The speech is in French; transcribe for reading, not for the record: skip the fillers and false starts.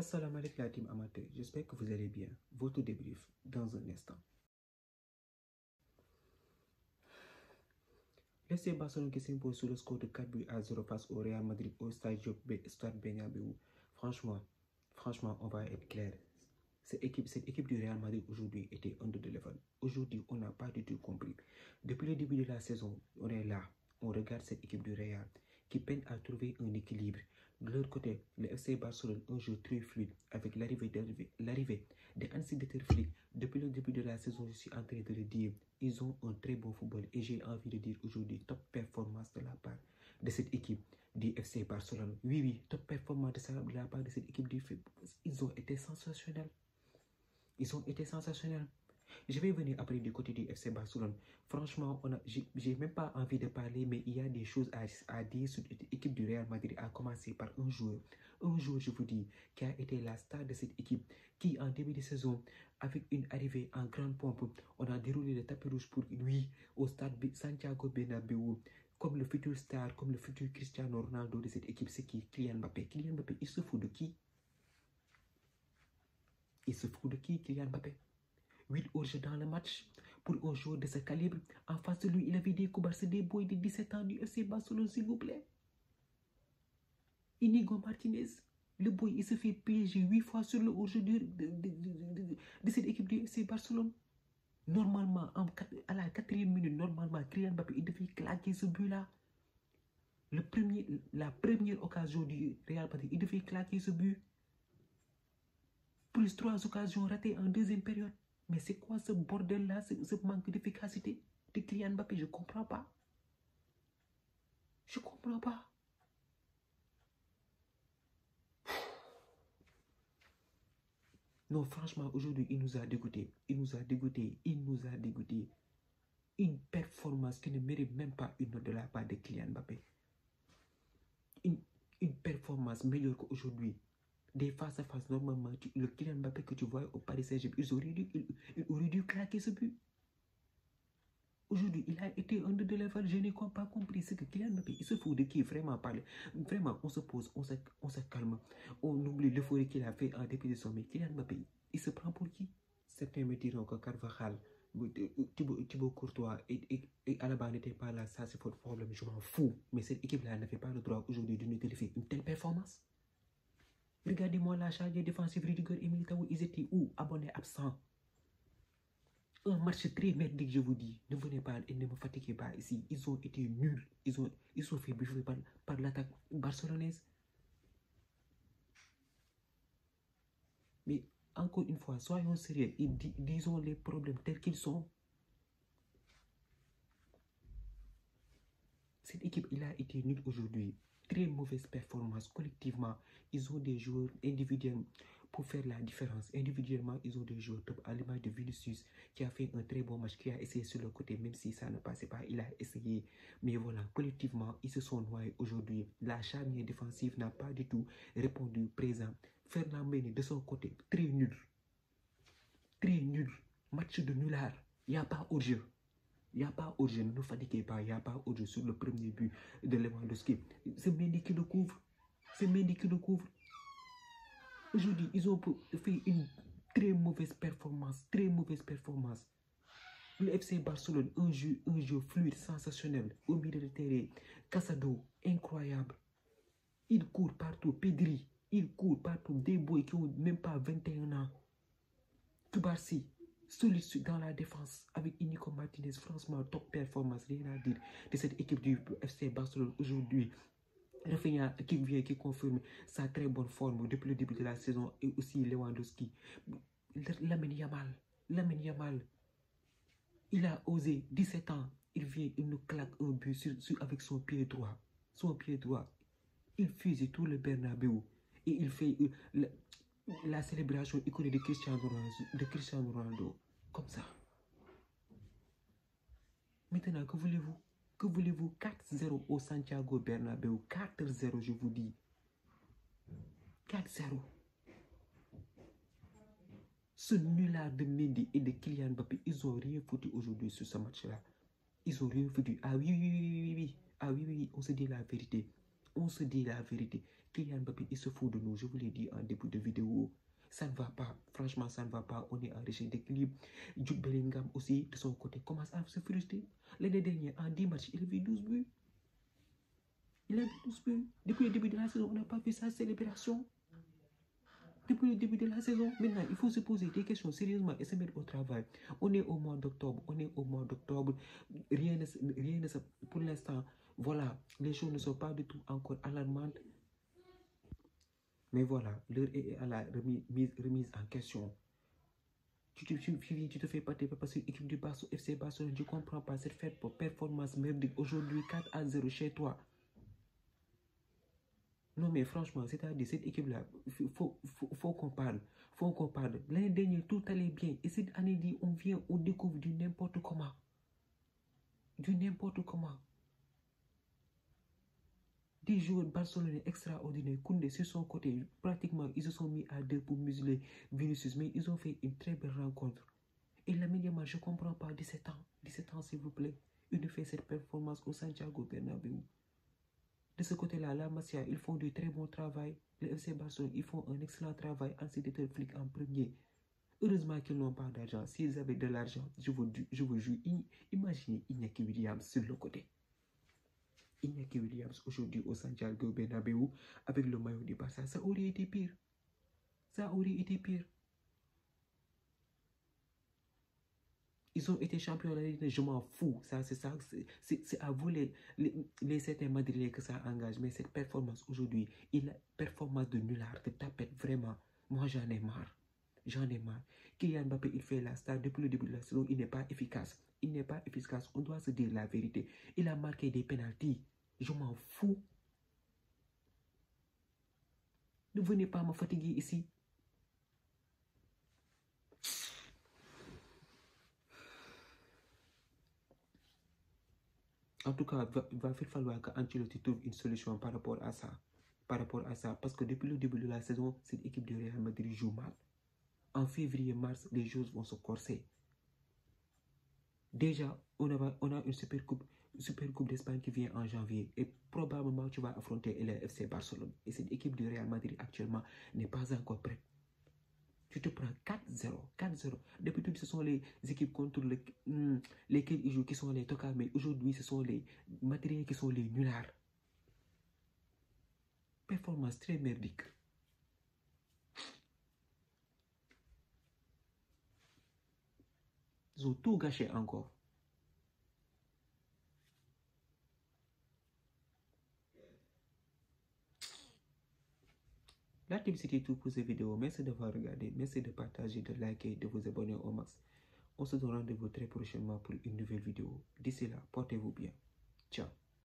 Assalamu alaikum la team amateur, j'espère que vous allez bien. Votre débrief dans un instant. FC Barcelone qui s'impose sur le score de 4-0 face au Real Madrid au stade Bernabéu. Franchement, on va être clair. Cette équipe du Real Madrid aujourd'hui était under the level. Aujourd'hui, on n'a pas du tout compris. Depuis le début de la saison, on est là. On regarde cette équipe du Real qui peine à trouver un équilibre. De l'autre côté, le FC Barcelone, un jeu très fluide avec l'arrivée de Hansi Flick. Depuis le début de la saison, je suis en train de le dire, ils ont un très bon football et j'ai envie de dire aujourd'hui top performance de la part de cette équipe du FC Barcelone. Oui, top performance de la part de cette équipe du football. Ils ont été sensationnels. Je vais venir après du côté du FC Barcelone. Franchement, j'ai même pas envie de parler, mais il y a des choses à dire sur l'équipe du Real Madrid, à commencer par un joueur. Un joueur, je vous dis, qui a été la star de cette équipe, qui en début de saison, avec une arrivée en grande pompe, on a déroulé le tapis rouge pour lui au stade Santiago Bernabéu. Comme le futur star, comme le futur Cristiano Ronaldo de cette équipe, c'est qui? Kylian Mbappé. Kylian Mbappé, il se fout de qui? Kylian Mbappé? 8 hors-jeu dans le match pour un joueur de ce calibre. En face de lui, il avait des coups, c'est des boys de 17 ans du FC Barcelone, s'il vous plaît. Inigo Martinez, le boy, il se fait piéger 8 fois sur le hors-jeu de cette équipe du FC Barcelone. Normalement, à la 4e minute, normalement, Kylian Mbappé, il devait claquer ce but-là. La première occasion du Real Madrid, il devait claquer ce but. Plus 3 occasions ratées en deuxième période. Mais c'est quoi ce bordel-là, ce manque d'efficacité de Kylian Mbappé? Je comprends pas. Non, franchement, aujourd'hui, il nous a dégoûté. Une performance qui ne mérite même pas une note de la part de Kylian Mbappé. Une performance meilleure qu'aujourd'hui. Des face-à-face, normalement, le Kylian Mbappé que tu vois au Paris Saint-Germain, il aurait dû claquer ce but. Aujourd'hui, il a été under the level. Je n'ai pas compris ce que Kylian Mbappé, il se fout de qui? Vraiment, on se pose, on se calme. On oublie l'euphorie qu'il a fait en dépit de son. Mais Kylian Mbappé, il se prend pour qui? Certains me diront que Carvajal, Thibaut Courtois et Alaba n'étaient pas là. Ça, c'est votre problème. Je m'en fous. Mais cette équipe-là n'avait pas le droit aujourd'hui de nous qualifier une telle performance. Regardez-moi la charge défensive, Rudiger et Militao, ils étaient où? Abonnés, absents. Un match très merdique, je vous dis. Ne venez pas et ne me fatiguez pas ici. Ils ont été nuls. Ils sont fait buffer par l'attaque barcelonaise. Mais encore une fois, soyons sérieux et disons les problèmes tels qu'ils sont. Cette équipe, il a été nulle aujourd'hui. Très mauvaise performance collectivement. Ils ont des joueurs individuels pour faire la différence. Individuellement, ils ont des joueurs top à l'image de Vinicius qui a fait un très bon match, qui a essayé sur le côté, même si ça ne passait pas, il a essayé. Mais voilà, collectivement, ils se sont noyés aujourd'hui. La charnière défensive n'a pas du tout répondu présent. Fernand Mendy de son côté, très nul. Très nul. Match de nullard. Il n'y a pas au-jeu. Il n'y a pas au-jeu, ne nous fatiguez pas, il n'y a pas au-jeu sur le premier but de Lewandowski. C'est Mendy qui le couvre. Aujourd'hui, ils ont fait une très mauvaise performance. Le FC Barcelone, un jeu fluide, sensationnel. Au milieu de terrain, Casado, incroyable. Il court partout, Pedri, il court partout. Des boys qui n'ont même pas 21 ans. Kubarsi, solide dans la défense avec Inigo Martinez. Franchement, top performance, rien à dire de cette équipe du FC Barcelone aujourd'hui. Rafinha qui confirme sa très bonne forme depuis le début de la saison, et aussi Lewandowski. Lamine Yamal, il a osé, 17 ans, il vient, il nous claque un but avec son pied droit. Il fuse tout le Bernabéu et il fait la célébration iconique de Cristiano Ronaldo, comme ça. Maintenant, que voulez-vous? 4-0 au Santiago Bernabéu. 4-0, je vous dis. 4-0. Ce nulard de Mendy et de Kylian Mbappé, ils n'ont rien foutu aujourd'hui sur ce match-là. Ils n'ont rien foutu. Ah oui. On se dit la vérité. Kylian Mbappé, il se fout de nous. Je vous l'ai dit en début de vidéo. Ça ne va pas. Franchement, ça ne va pas. On est en régime d'équilibre. Jude Bellingham aussi, de son côté, commence à se frustrer. L'année dernière, en 10 matchs, il a vu 12 buts. Il a vu 12 buts. Depuis le début de la saison, on n'a pas vu sa célébration. Depuis le début de la saison, maintenant, il faut se poser des questions sérieusement et se mettre au travail. On est au mois d'octobre. Rien ne se... Pour l'instant, voilà, les choses ne sont pas du tout encore alarmantes. Mais voilà, l'heure est à la remise en question. Tu te fais pas parce que l'équipe du FC Barcelone, je ne comprends pas cette fête pour performance merdique. Aujourd'hui, 4-0 chez toi. Non, mais franchement, c'est-à-dire cette équipe-là, il faut qu'on parle. Faut qu'on parle. L'année dernière, tout allait bien. Et cette année, on découvre du n'importe comment. Du n'importe comment. Des joueurs barcelonais extraordinaires. Koundé, sur son côté, pratiquement, ils se sont mis à deux pour museler Vinicius. Mais ils ont fait une très belle rencontre. Et Lamine Yamal, je ne comprends pas. 17 ans. 17 ans, s'il vous plaît. Il fait cette performance au Santiago Bernabéu. De ce côté-là, la Masia, ils font du très bon travail. Le FC Barcelone, ils font un excellent travail. Ensuite, Flick en premier. Heureusement qu'ils n'ont pas d'argent. S'ils avaient de l'argent, je vous jure, imaginez Iñaki Williams sur le côté. Iñaki Williams aujourd'hui au Santiago Bernabéu avec le maillot du Barça, ça aurait été pire. Ça aurait été pire. Ils ont été champions de la Ligue, je m'en fous. Ça, c'est ça. C'est à vous les certains Madrilènes que ça engage. Mais cette performance aujourd'hui, la performance de nullard, de tapette, vraiment. Moi, j'en ai marre. J'en ai marre. Kylian Mbappé, il fait la star depuis le début de la saison. Il n'est pas efficace. Il n'est pas efficace. On doit se dire la vérité. Il a marqué des pénaltys. Je m'en fous. Ne venez pas me fatiguer ici. En tout cas, il va falloir qu'Ancelotti trouve une solution par rapport à ça. Parce que depuis le début de la saison, cette équipe de Real Madrid joue mal. En février-mars, les choses vont se corser. Déjà, on a une super coupe d'Espagne qui vient en janvier. Et probablement, tu vas affronter le FC Barcelone. Et cette équipe de Real Madrid actuellement n'est pas encore prête. Tu te prends 4-0. 4-0. D'habitude, ce sont les équipes contre lesquelles ils jouent qui sont les tocards. Mais aujourd'hui, ce sont les Madriens qui sont les nullards. Performance très merdique. Ils ont tout gâché encore. La team, c'était tout pour cette vidéo. Merci d'avoir regardé. Merci de partager, de liker, de vous abonner au max. On se donne rendez-vous très prochainement pour une nouvelle vidéo. D'ici là, portez-vous bien. Ciao.